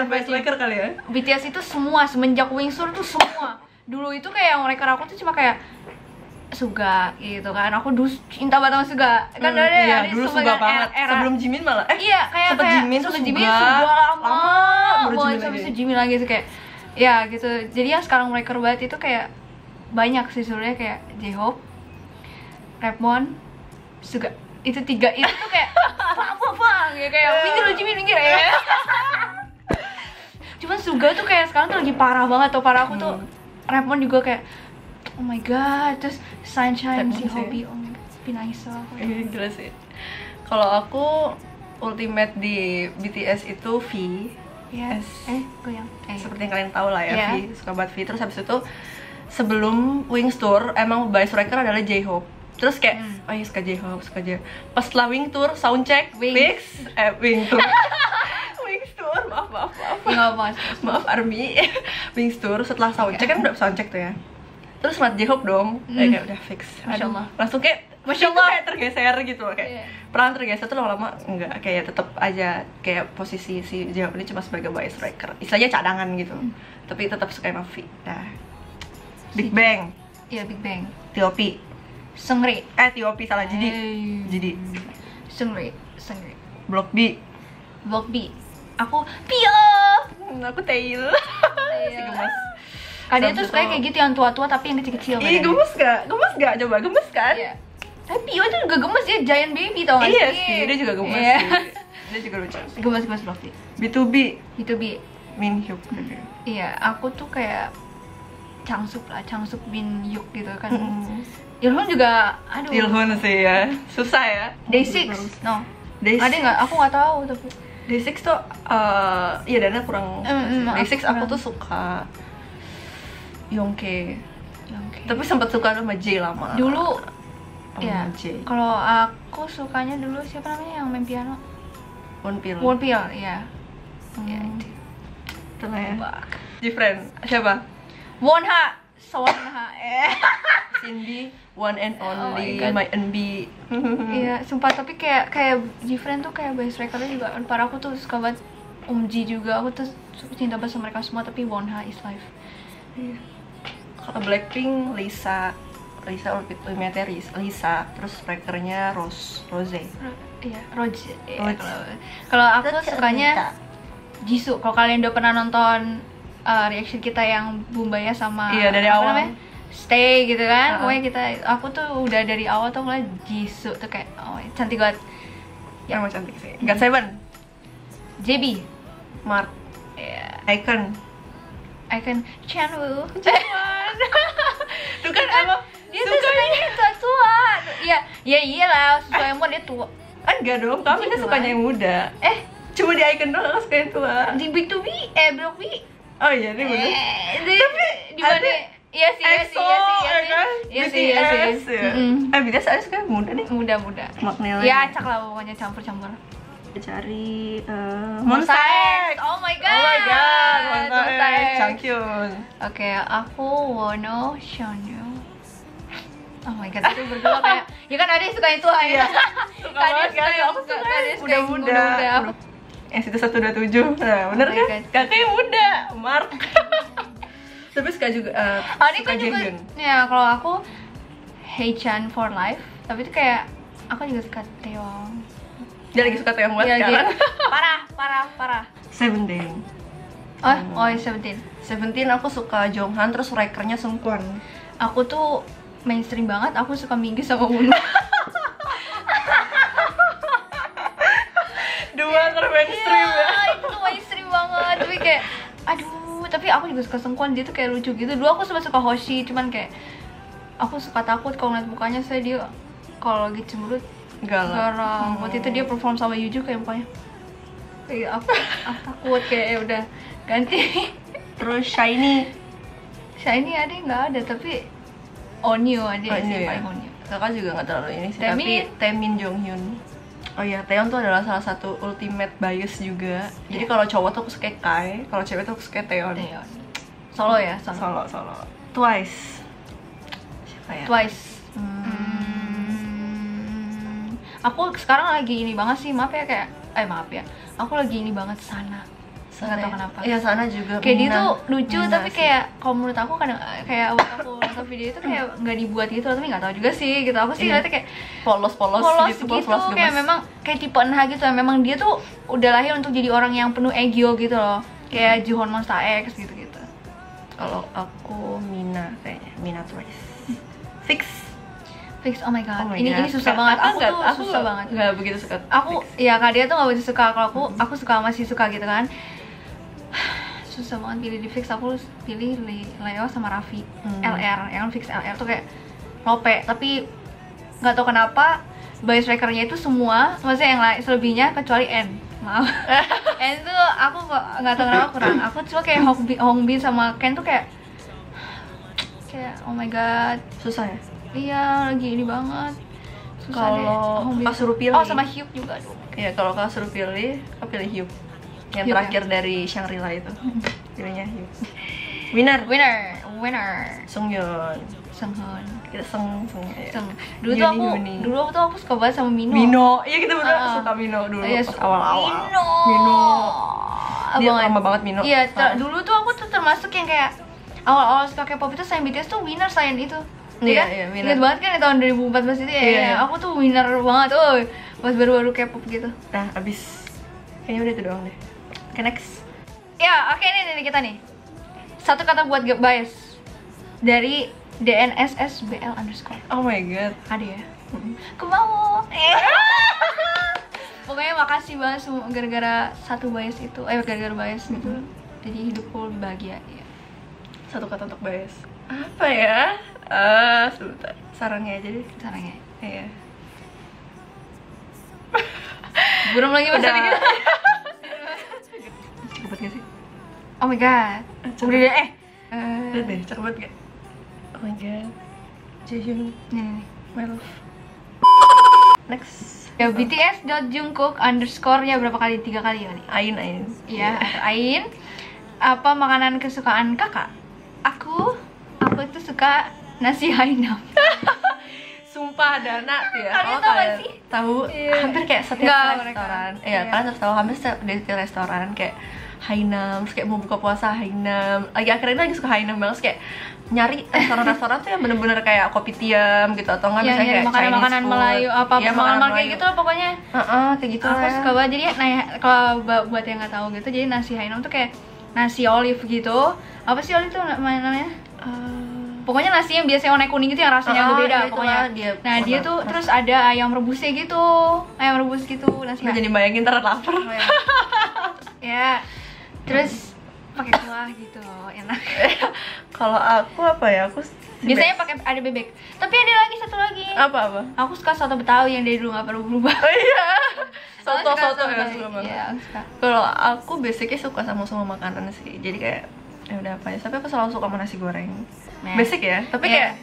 Wrecker kali ya. BTS itu semua semenjak Wingsuit tuh semua. Dulu itu kayak yang Wrecker aku tuh cuma kayak Suga gitu kan, aku dulu cinta banget sama Suga kan. Iya, dulu Suga banget sebelum Jimin malah iya kayak Jimin Suga lama baru Jimin lagi tuh kayak ya gitu. Jadi yang sekarang Wrecker banget itu kayak banyak sih sebenarnya, kayak J-Hope, Rapmon, Suga. Itu 3 itu tuh kayak apa ya, kayak minggir lu Jimin minggir ya. Cuman Suga tuh kayak sekarang tuh lagi parah banget tuh, parah aku tuh. Rapmon juga kayak oh my god, terus Sunshine si Hobby, oh my god, Pinaisa. Gila sih. Kalau aku ultimate di BTS itu V. Yes. Goyang. Seperti yang kalian tahu lah ya, V, suka banget V. Terus habis itu sebelum Wings Tour emang Vice Striker adalah J-Hope. Terus kayak oh iya suka J-Hope, suka J. Pas setelah Wing Tour soundcheck Wing Tour. Wings Tour, maaf Army. Wings Tour setelah soundcheck kan udah soundcheck tuh ya. Terus mat J-Hope dong, kayak udah fix. Masya Allah. Langsung kayak Masya Allah kayak tergeser gitu loh, kayak perlahan tergeser tuh lama-lama enggak, kayak tetap aja kayak posisi si J-Hope ini cuma sebagai Vice Striker, istilahnya cadangan gitu. Tapi tetap suka sama V. Nah, Big Bang. Iya Big Bang. T.O.P. Seungri. T.O.P salah, jadi Seungri. Block B. Aku Pio. Aku Tail. Si gemes. Kadang tuh suka kayak gitu yang tua-tua tapi yang kecil-kecil. Iya, gemes gak? Coba gemes kan? Iya. Tapi Pio tuh juga gemes, dia giant baby tau gak sih? Iya sih, dia juga gemes sih. Dia juga lucu. Gemes Block B. B2B. Minhyuk. Iya, aku tuh kayak Changsub Bin Hyuk gitu kan. Ilhun juga, aduh. Ilhun sih ya, susah ya. Day6, no. Ada nggak? Aku nggak tahu tapi. Day6 tuh, iya Dana kurang. Day6 aku tuh suka Youngke. Tapi sempat suka sama J lama. Dulu, ya. Kalau aku sukanya dulu siapa namanya yang main piano? Wonpil, iya. Ya itu. Itulah ya. Different. Siapa? Wonha. Cindy, one and only, my NB. Iya, sumpah tapi kayak different tuh kayak Vice Striker juga. Para aku tuh suka banget Umji juga. Aku tuh cinta banget sama mereka semua, tapi Wonha is life. Iya. Kalau Blackpink, Lisa ultimate Lisa, terus strikernya Rose. Iya, Rose. Kalau aku sukanya Jisoo. Kalau kalian udah pernah nonton reaction kita yang Bumbaya sama dari awal namanya? Stay gitu kan. Pokoknya aku tuh udah dari awal tuh ngeliat Jisoo tuh kayak cantik banget. Ya emang cantik sih. GOT7, JB, Mark, Icon Chanwoo. Tuh kan emang dia tuh sukanya tua. Iya iyalah, suka yang muda dia tua. Enggak dong, kamu tuh sukanya yang muda. Cuma di Icon doang aku suka yang tua. Di B2B, Block B. Oh iya, ini bener. Tapi di mana? Iya sih. BTS ada suka muda nih. Muda. Maknanya. Ya acak lah pokoknya campur. Cari Monsta X. Oh my god. Monsta X. Changkyun. Oke, aku Wono Shonyo. Oh my god, itu berdua kayak ya kan ada yang suka yang tua ya. Suka banget kan, aku suka yang muda. Yang situ 127. Nah, bener kan? Kakaknya muda, Mark. Tapi suka juga suka Jaehyun. Ya, kalau aku Haechan for life, tapi itu kayak aku juga suka Taeyong. Dia lagi suka Taeyong banget sekarang. Parah. Seventeen. Seventeen aku suka Jonghan, terus strikernya Seungkwan. Aku tuh mainstream banget, aku suka Minggu sama Woo. Dua mainstream ya. Itu mainstream banget, tapi kayak aduh, tapi aku juga suka Seungkwan, dia tuh kayak lucu gitu. Dulu aku suka Hoshi, cuman kayak aku suka takut kalau ngeliat mukanya dia kalau lagi cemberut garang. Waktu itu dia perform sama Yuju kayak mukanya kayak aku takut kayak ya udah ganti. Terus Shiny ada nggak ada, tapi Onyo ada sih paling Onyo. Kakak juga nggak terlalu ini sih, tapi Taemin Jonghyun. Oh iya, Taeyeon tuh adalah salah satu ultimate bias juga. Jadi kalau cowok tuh aku suka Kai, kalau cewek tuh aku suka Taeyeon. Solo ya, solo. Twice. Siapa ya? Twice. Aku sekarang lagi ini banget sih, maaf ya. Aku lagi ini banget Sana. Nggak tahu kenapa. Iya, Sana juga. Kayak dia tuh lucu, tapi kayak kalau menurut aku kadang kayak waktu aku nonton video itu kayak nggak dibuat gitu, tapi nggak tahu juga sih gitu. Aku sih ngeliatnya kayak polos gitu, kayak memang kayak tipe NH gitu. Memang dia tuh udah lahir untuk jadi orang yang penuh ego gitu loh, kayak Juhon Monsta X gitu. Kalau aku Mina kayaknya, Mina Twice. Fix. Oh my god. Ini susah banget. Aku susah banget. Nggak begitu suka. Aku ya Kak dia tuh nggak begitu suka. Kalau aku suka masih suka gitu kan. susah banget pilih di fix. Aku pilih Leo sama Raffi. LR, yang fix LR tuh kayak lope, tapi nggak tahu kenapa bias trackernya itu semua, maksudnya yang lain selebihnya kecuali N. Maaf. N tuh aku kok nggak tahu kenapa kurang. Aku cuma kayak Hongbin sama Ken tuh kayak oh my god, susah ya. Iya, lagi ini banget. Kalau pas suruh pilih, oh sama Hyuk juga dong. Iya, kalau kau suruh pilih, kau pilih Hyuk. Yang Hyuk terakhir dari Shangri-La itu. Pilihnya Hyuk. Winner Sungyeon. Sunghoon. Kita Sung. Dulu aku suka banget sama Mino. Iya, kita berdua suka Mino dulu pas awal-awal. Mino. Dia lama banget Mino. Iya, dulu tuh aku tuh termasuk yang kayak awal-awal suka K-pop itu selain BTS tuh Winner selain itu. Iya, Ingat banget kan di tahun 2014 itu ya. Iya. Aku tuh winner banget, pas baru-baru K-pop gitu. Nah, abis kayaknya udah itu doang deh. Oke, next. Ya, oke, ini kita nih. Satu kata buat bias dari DNSSBL_. Oh my god, ada ya? Kemau. Pokoknya makasih banget semua gara-gara satu bias itu. Gara-gara bias itu. Jadi hidupku lebih bahagia ya. Satu kata untuk bias. Apa ya? Sebentar. Sarannya aja deh. Sarannya. Iya. Burung lagi bahasa dikit. Cepet gak sih? Oh my god. Udah deh. Udah deh, cepet gak? Oh my god. Jaehyun. Nih. My love. Next. Ya, BTS.Jungkook_nya berapa kali? 3 kali ya nih? Ain. Iya, Ain. Apa makanan kesukaan kakak? Aku tuh suka nasi Hainam. Sumpah Dana ya. Kalian tahu gak sih? Tahu, hampir kayak setiap restoran. Iya, kalian harus tahu hampir setiap restoran kayak Hainam, terus kayak mau buka puasa Hainam. Akhir-akhir ini lagi suka Hainam banget, kayak nyari restoran-restoran tuh yang bener-bener kayak kopitiam gitu, atau nggak bisa kayak makanan Melayu apa makanan kayak gitu lah pokoknya. Kayak gitu. Aku suka banget. Jadi kalau buat yang nggak tahu gitu, jadi nasi Hainam tuh kayak nasi olive gitu. Apa sih olive tuh namanya? Pokoknya nasi yang biasa warna kuning gitu yang rasanya beda pokoknya. Dia tuh terus ada ayam rebusnya gitu. Ayam rebus gitu nasi. Jadi bayangin ntar lapar. Ya. Terus pakai kuah gitu, enak. Kalau aku apa ya? Aku biasanya pakai ada bebek. Tapi ada lagi satu lagi. Apa? Aku suka soto Betawi yang dari dulu nggak pernah berubah. Oh iya. Soto ya suka banget. Iya, suka. Kalau aku basicnya suka sama semua makanan sih. Jadi kayak ya udah apa ya. Tapi aku selalu suka sama nasi goreng. Basic ya. Tapi kayak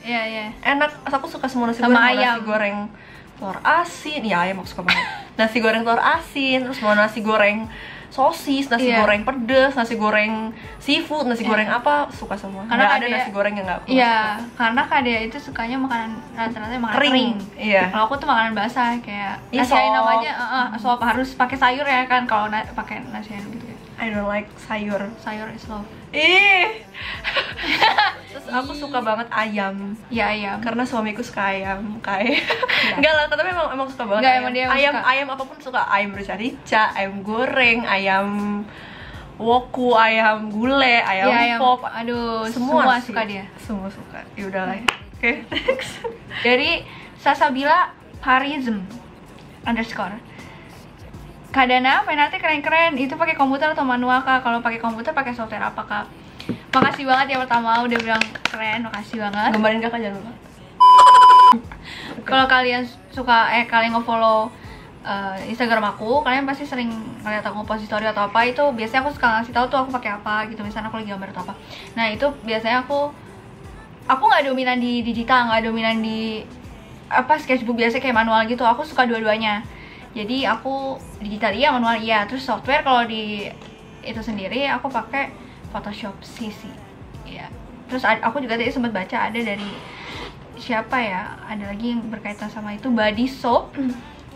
enak. Aku suka semua nasi goreng. Nasi goreng telur asin. Ya, ayam aku suka banget. Nasi goreng telur asin. Terus mau nasi goreng sosis, nasi goreng pedes, nasi goreng seafood, nasi goreng apa, suka semua. Karena ada nasi goreng yang nggak aku suka. Karena Kak Dea itu sukanya makanan rata-rata makanan kering. Iya. Kalau aku tuh makanan basah kayak nasi ayam aja, sop harus pakai sayur ya kan kalau pakai nasi ayam gitu. I don't like sayur. Sayur is love. Terus aku suka banget ayam. Ya, ayam. Karena suamiku suka ayam, kayak. Enggak lah, tapi emang suka banget. Ayam apapun suka. Ayam rica-rica, ayam goreng, ayam woku, ayam gulai, ayam pop. Aduh, semua suka dia. Semua suka. Ya udahlah. Oke, next. Dari Sasabila Parism _ Kak Dana, penalti keren-keren. Itu pakai komputer atau manual Kak? Kalau pakai komputer pakai software apa Kak? Makasih banget ya pertama udah bilang keren, makasih banget. Gambarin Kakak jangan lupa. Kalau kalian suka kalian nge-follow Instagram aku, kalian pasti sering ngeliat aku nge-post story atau apa, itu biasanya aku suka ngasih tahu tuh aku pakai apa gitu, misalnya aku lagi gambar atau apa. Nah, itu biasanya aku nggak dominan di digital, nggak dominan di sketchbook biasa kayak manual gitu. Aku suka dua-duanya. Jadi aku digital iya, manual iya. Terus software kalau di itu sendiri aku pakai Photoshop CC. Iya. Terus aku juga tadi sempat baca ada dari siapa ya? Ada lagi yang berkaitan sama itu, Body Soap.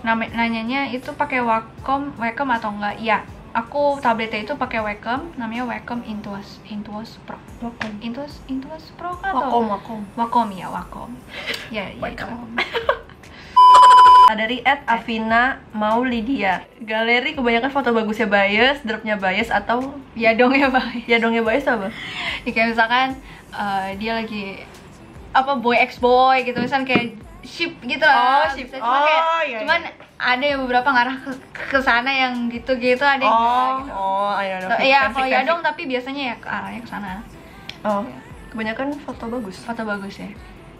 Nanyanya itu pakai Wacom atau enggak? Iya. Aku tabletnya itu pakai Wacom, namanya Wacom Intuos Pro. Intuos Pro kan atau Wacom ya, Wacom. Ya, Wacom. Dari @Avina Maulidia. Galeri kebanyakan foto bagusnya bias, dropnya bias, atau ya dongnya bias. Ya dongnya bias apa? Ya, kayak misalkan dia lagi boy ex boy gitu, misalkan kayak ship gitu lah. Ship. Cuman kayak, Iya, cuman ada yang beberapa ngarah ke sana yang gitu-gitu, ada yang enggak gitu. Iya, Iya, kalau ya dong, tapi biasanya ya ke arahnya ke sana. Iya. Kebanyakan foto bagus. Foto bagus ya.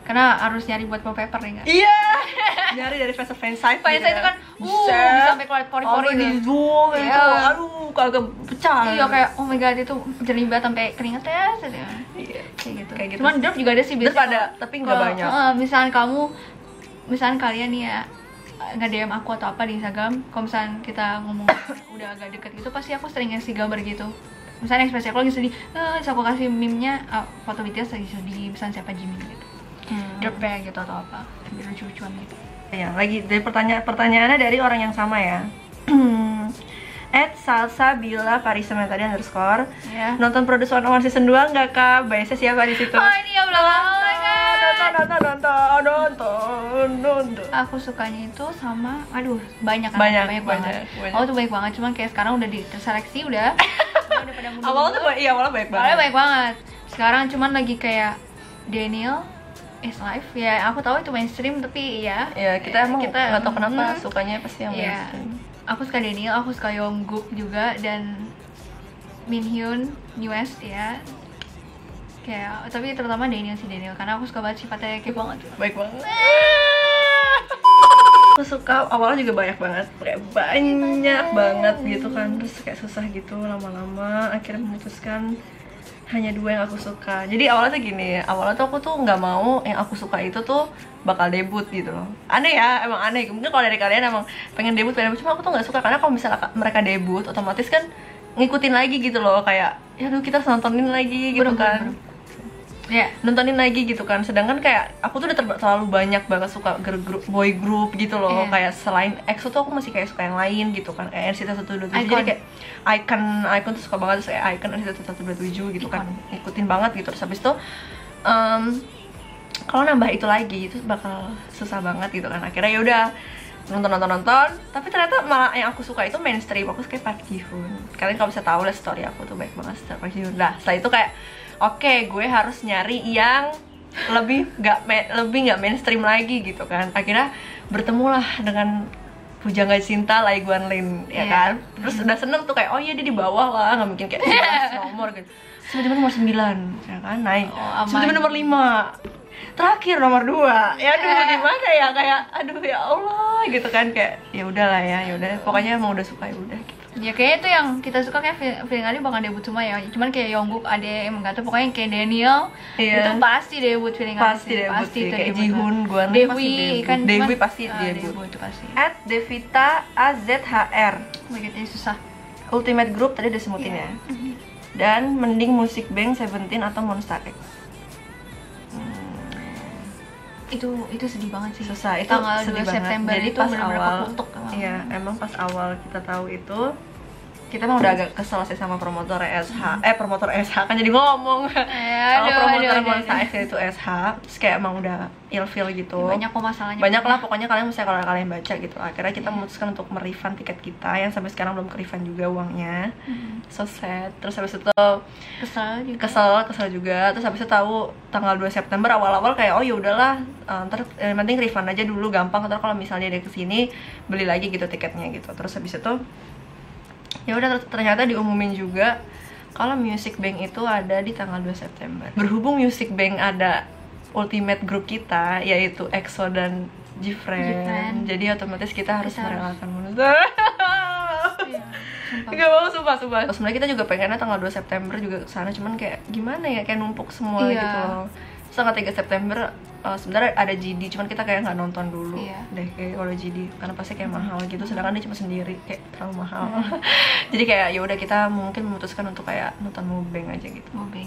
Karena harus nyari buat wallpaper ya nggak? Iya. Nyari dari fansite. Fansite itu kan bisa sampai keluar pori-pori di zoom gitu. Aduh, kagak pecah. Iya, kayak oh my god, itu jernih banget sampai keringet ya. Iya, kayak gitu. Cuman drop juga ada sih biasanya. Ada, tapi nggak banyak. Misalnya kalian nih ya nge-DM aku atau apa di Instagram, kalau misalnya kita ngomong udah agak deket gitu, pasti aku sering ngasih gambar gitu. Misalnya ekspresi aku lagi sedih, terus aku kasih meme-nya foto BTS lagi sedih, misalnya siapa Jimin gitu. Drop ya gitu atau apa, biar lucu-lucuan gitu. Ya, lagi dari pertanyaannya dari orang yang sama ya. @salsabila Parisem tadi _ nonton Produce 101 season 2 nggak kak? Biasanya siapa di situ? Oh ini ya belum nonton. Aku sukanya itu sama, aduh banyak banget. Oh tuh banyak banget, cuman kayak sekarang udah terseleksi udah pada mundur. Awalnya banyak banget. Awalnya banyak banget. Sekarang cuman lagi kayak Daniel is Life ya, aku tahu itu mainstream tapi ya. Ya kita emang nggak tahu kenapa sukanya pasti yang mainstream. Aku suka Daniel, aku suka Yongguk juga, dan Minhyun, Newest ya. Kayak, tapi terutama Daniel karena aku suka banget sifatnya kayak baik banget. Aku suka awalnya juga banyak banget, kayak banyak banget gitu kan, terus kayak susah gitu lama-lama akhirnya memutuskan hanya 2 yang aku suka. Jadi awalnya tuh gini, awalnya tuh aku tuh nggak mau yang aku suka itu tuh bakal debut gitu loh. Aneh ya, emang aneh. Mungkin kalau dari kalian emang pengen debut, cuma aku tuh nggak suka karena kalau misalnya mereka debut, otomatis kan ngikutin lagi gitu loh, kayak ya aduh kita harus nontonin lagi gitu kan. Ya, nontonin lagi gitu kan. Sedangkan kayak aku tuh udah terlalu banyak banget suka boy group gitu loh. Kayak selain EXO tuh aku masih kayak suka yang lain gitu kan. Kayak NCT 127. Jadi kayak Icon tuh suka banget, kayak Icon NCT 127 gitu kan. Ngikutin banget gitu. Terus habis itu kalau nambah itu lagi itu bakal susah banget gitu kan. Akhirnya ya udah nonton. Tapi ternyata malah yang aku suka itu mainstream. Aku suka Park Ji Hoon. Kalian kalau bisa tahu lah story aku tuh baik banget Park Ji Hoon. Nah, setelah itu kayak oke, gue harus nyari yang lebih nggak mainstream lagi gitu kan. Akhirnya bertemulah dengan Pujangga Cinta Lai Guanlin ya kan. Terus udah seneng tuh kayak oh iya dia di bawah lah, nggak mungkin kayak 11 nomor gitu. Tiba-tiba nomor 9 ya kan, naik. Tiba-tiba nomor 5. Terakhir nomor 2. Ya aduh gimana ya, kayak aduh ya Allah gitu kan, kayak ya udahlah ya udah pokoknya emang udah suka ya udah gitu. Ya kayaknya itu yang kita suka, kayak feeling Ali bakal debut semua ya. Cuman kayak Yongguk ada emang gak tau, pokoknya kayak Daniel itu pasti debut feeling Ali. Pasti kayak Jihoon, Guan Dewi kan, Dewi pasti debut. Itu pasti. @devita azhr. Oh my god, ini susah. Ultimate Group tadi udah sebutin ya. Dan mending Music Bank, Seventeen atau Monsta X. Itu sedih banget sih. Susah, itu tanggal sedih 2 September banget. Jadi itu pas bener-bener awal ketutup. Iya, emang pas awal kita tahu itu kita emang udah agak kesel sih sama promotor SH. Promotor SH kan jadi ngomong. Kalau promotor Monsta X itu SH, terus kayak emang udah ilfeel gitu. Banyak kok masalahnya. Banyak lah pokoknya, kalian misalnya kalau kalian baca gitu. Akhirnya kita memutuskan untuk merefund tiket kita yang sampai sekarang belum ke-refund juga uangnya. So sad. Terus habis itu kesel juga. Terus habis itu tahu tanggal 2 September awal-awal kayak oh ya udahlah, ntar penting refund aja dulu, gampang. Ntar kalau misalnya dia kesini beli lagi gitu tiketnya gitu. Terus habis itu ya udah ternyata diumumin juga kalau Music Bank itu ada di tanggal 2 September. Berhubung Music Bank ada Ultimate Group kita yaitu EXO dan Gfriend, jadi otomatis kita harus merelakan Monsta. Gak mau, sumpah. Sebenarnya kita juga pengennya tanggal 2 September juga kesana, cuman kayak gimana ya, kayak numpuk semua gitu loh. Terus tanggal 3 September sebenarnya ada GD, cuman kita kayak nggak nonton dulu deh kayak kalau GD, karena pasti kayak mahal gitu, sedangkan dia cuma sendiri kayak terlalu mahal. Jadi kayak ya udah kita mungkin memutuskan untuk kayak nonton Mubeng aja gitu. Mubeng.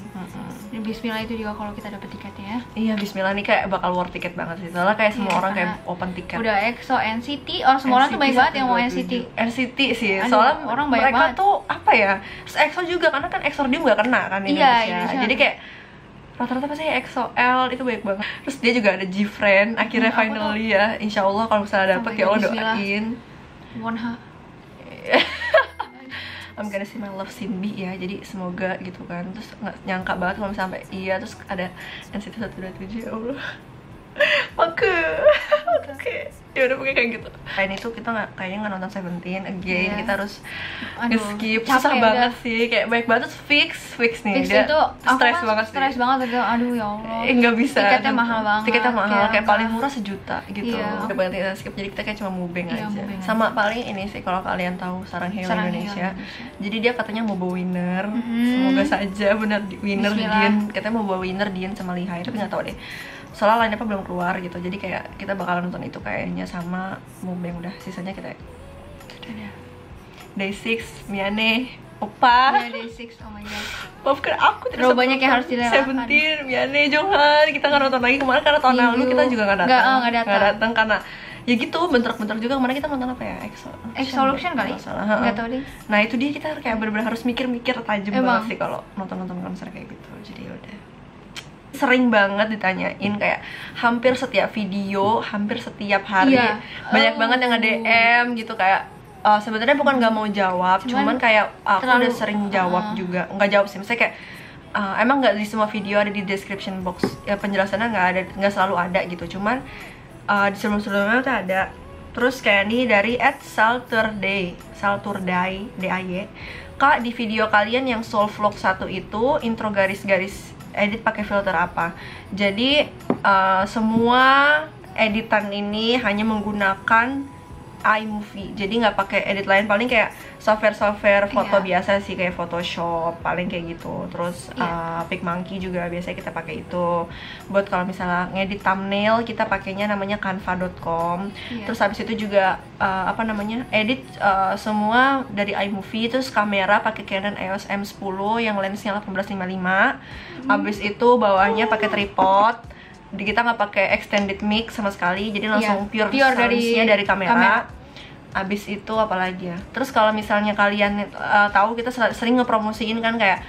Bismillah itu juga kalau kita dapet tiketnya. Iya, Bismillah nih kayak bakal worth tiket banget sih. Soalnya kayak semua orang kayak open tiket. Udah EXO, NCT, semua orang tuh banyak banget yang mau NCT sih. Soalnya orang banyak mereka banget tuh apa ya? Terus EXO juga karena kan EXO dia nggak kena kan di Indonesia. Jadi kayak rata-rata pasti EXO-L itu baik banget. Terus dia juga ada Gfriend akhirnya finally ya. Insya Allah kalau misalnya dapet ya Allah doain. Wonha. I'm gonna see my love Sinbi ya, jadi semoga gitu kan. Terus nggak nyangka banget kalau misalnya sampai terus ada NCT 127 ya Allah. Oke. Ya udah pokoknya kayak gitu. Lain itu kita kayaknya nggak nonton Seventeen again. Kita harus skip. Susah banget sih. Kayak baik banget fix nih. Dia itu stres banget sih. Stres banget itu. Aduh ya Allah. Nggak bisa. Tiketnya mahal banget. Tiketnya mahal. Kayak paling murah 1 juta gitu. Udah banget kita skip. Jadi kita kayak cuma mubeng aja. Sama paling ini sih kalau kalian tahu Sarang Heyo Indonesia. Jadi dia katanya mau bawa winner. Semoga saja benar winner Dian. Katanya mau bawa winner Dian sama Lihai. Tapi nggak tahu deh. Soalnya line-up belum keluar gitu, jadi kayak kita bakalan nonton itu kayaknya sama Mubeng. Udah sisanya kita Day 6, Miane, Oppa. Day 6, oh my god. Maafkan aku terlalu banyak yang harus dilewatkan. Seventeen, Miane, Jonghan. Kita nggak nonton lagi kemarin karena tahun lalu kita juga nggak datang karena ya gitu bentrok-bentrok juga. Kemarin kita nonton apa ya? Exolution kali? Nggak tahu deh. Nah itu dia, kita kayak benar-benar harus mikir-mikir tajam banget sih kalau nonton konser kayak gitu. Jadi udah sering banget ditanyain, kayak hampir setiap video, hampir setiap hari banyak banget yang nge-DM gitu kayak sebenarnya bukan nggak mau jawab, cuman kayak aku udah sering jawab juga, nggak jawab sih, misalnya kayak emang nggak di semua video ada di description box ya, penjelasannya nggak selalu ada gitu, cuman di sebelum-sebelumnya tuh ada. Terus kayak nih dari @salturday DAY, Kak, di video kalian yang soul vlog 1 itu intro garis-garis edit pakai filter apa? Jadi semua editan ini hanya menggunakan iMovie, jadi nggak pakai edit lain, paling kayak software foto biasa sih, kayak Photoshop paling kayak gitu. Terus PicMonkey juga biasanya kita pakai itu. Buat kalau misalnya ngedit thumbnail kita pakainya namanya canva.com. Terus habis itu juga edit semua dari iMovie. Terus kamera pakai Canon EOS M10 yang lensnya 1855. Habis itu bawahnya pakai tripod. Kita nggak pakai extended mic sama sekali, jadi langsung pure dari kamera. Abis itu apalagi ya, terus kalau misalnya kalian tahu kita sering ngepromosiin kan kayak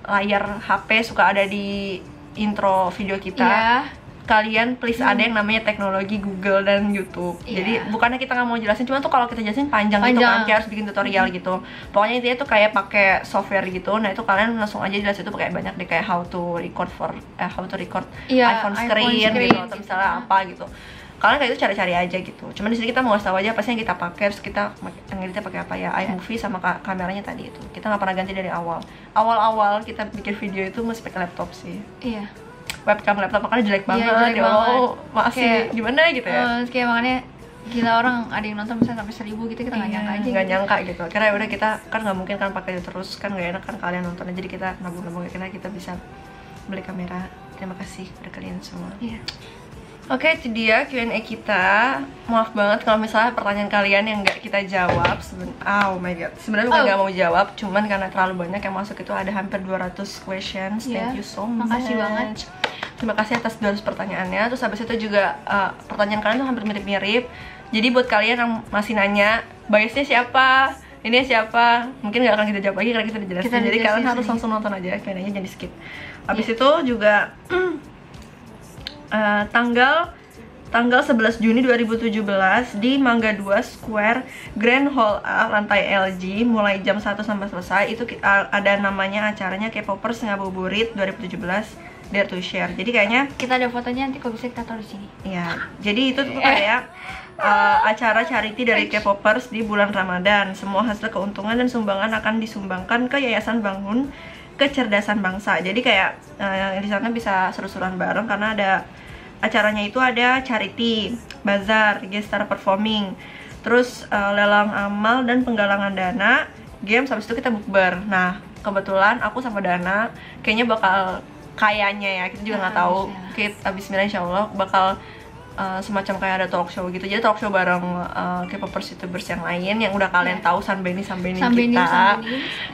layar HP suka ada di intro video kita. Kalian please ada yang namanya teknologi Google dan YouTube. Jadi bukannya kita nggak mau jelasin, cuma tuh kalau kita jelasin panjang gitu kan, kayak harus bikin tutorial gitu. Pokoknya intinya tuh kayak pakai software gitu. Nah itu kalian langsung aja jelasin tuh kayak banyak deh, kayak how to record iPhone screen gitu, atau misalnya apa gitu. Kalian kayak itu cari-cari aja gitu. Cuman di sini kita mau ngasih tahu aja apa sih yang kita pakai, terus kita ngeditnya pakai apa ya, iMovie sama kameranya tadi itu. Kita nggak pernah ganti dari awal. Awal kita bikin video itu masih pakai laptop sih. Webcam laptop makanya jelek banget, masih gimana gitu ya. Kayak makanya gila, orang ada yang nonton misalnya sampai 1000 gitu, kita nggak nyangka aja. Nggak nyangka gitu. Karena udah kita kan nggak mungkin kan pakai itu terus, kan nggak enak kan kalian nontonnya. Jadi kita nabung-nabung karena kita bisa beli kamera. Terima kasih kepada kalian semua. Oke, itu dia Q&A kita. Maaf banget kalau misalnya pertanyaan kalian yang nggak kita jawab. Oh my god, sebenarnya bukan nggak mau jawab, cuman karena terlalu banyak yang masuk, itu ada hampir 200 questions. Thank you so much. Makasih banget. Terima kasih atas 200 pertanyaannya. Terus habis itu juga pertanyaan kalian tuh hampir mirip-mirip. Jadi buat kalian yang masih nanya biasnya siapa, ini siapa, mungkin nggak akan kita jawab lagi karena kita udah jelasin. Jadi kalian harus langsung nonton aja, kayaknya jangan di skip. Habis itu juga tanggal 11 Juni 2017 di Mangga 2 Square Grand Hall A lantai LG, mulai jam 1 sampai selesai. Itu ada namanya acaranya K-popers Ngabuburit 2017 Dare to Share. Jadi kayaknya kita ada fotonya, nanti kok bisa kita taruh di sini. Iya. Jadi itu tuh kayak acara charity dari K-popers di bulan Ramadan. Semua hasil keuntungan dan sumbangan akan disumbangkan ke Yayasan Bangun Kecerdasan Bangsa. Jadi kayak di sana bisa seru-seruan bareng karena ada acaranya itu ada charity, bazar, guest star performing, terus lelang amal dan penggalangan dana, games, habis itu kita bukber. Nah, kebetulan aku sama Dana kayaknya kayaknya ya, kita juga nggak tahu. Kita bismillah insyaallah bakal semacam kayak ada talk show gitu. Jadi talk show bareng K-popers YouTubers yang lain yang udah kalian tahu, Sanbeni kita.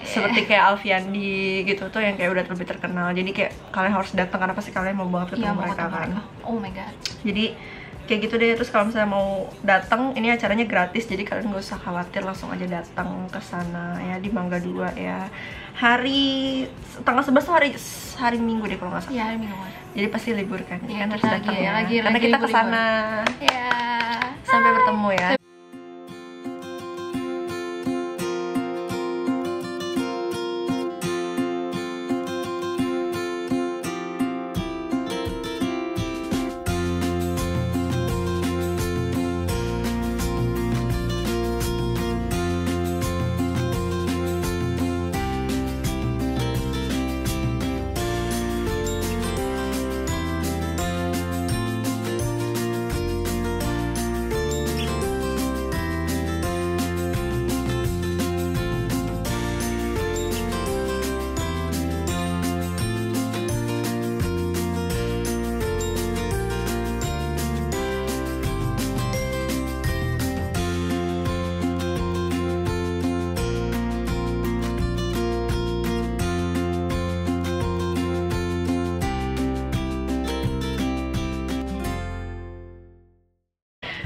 Seperti kayak Alfiandi gitu tuh yang kayak udah lebih terkenal. Jadi kayak kalian harus datang karena pasti kalian mau banget ketemu mereka kan. Oh my god. Jadi kayak gitu deh. Terus kalau misalnya mau datang, ini acaranya gratis, jadi kalian gak usah khawatir, langsung aja datang ke sana ya, di Mangga 2 ya. Tanggal 11 tuh hari Minggu deh kalau nggak salah. Iya, hari Minggu. Jadi pasti libur kan, ya, harus datang ya. Karena kita kesana. Ya. Sampai bertemu ya.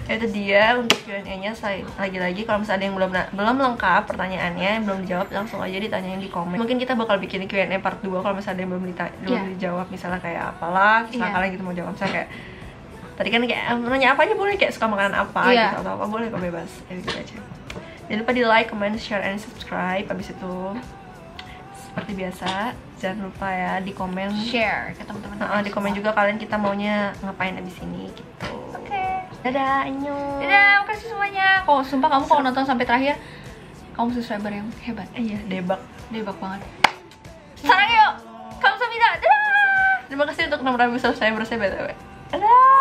Itu dia untuk Q&A-nya. Lagi-lagi kalau misalnya ada yang belum lengkap pertanyaannya, belum dijawab, langsung aja ditanyain di komen. Mungkin kita bakal bikin Q&A part 2 kalau misalnya ada yang belum dijawab, misalnya kayak apalah, misalnya kalian gitu mau jawab, misalnya kayak tadi kan kayak nanya apa aja boleh, kayak suka makanan apa gitu atau apa boleh kok, bebas. Ya gitu aja. Jangan lupa di like, comment, share, and subscribe. Abis itu seperti biasa jangan lupa ya di komen, share ke teman-teman. Di komen juga kalian kita maunya ngapain abis ini gitu. Dadah, annyeong. Dadah, makasih semuanya. Kok sumpah kamu kalau nonton sampai terakhir, kamu subscriber yang hebat. Iya, debak banget. Sarang yuk. Kamsahamnida. Dadah. Terima kasih untuk 6.000 subscriber saya, BTW. Dadah.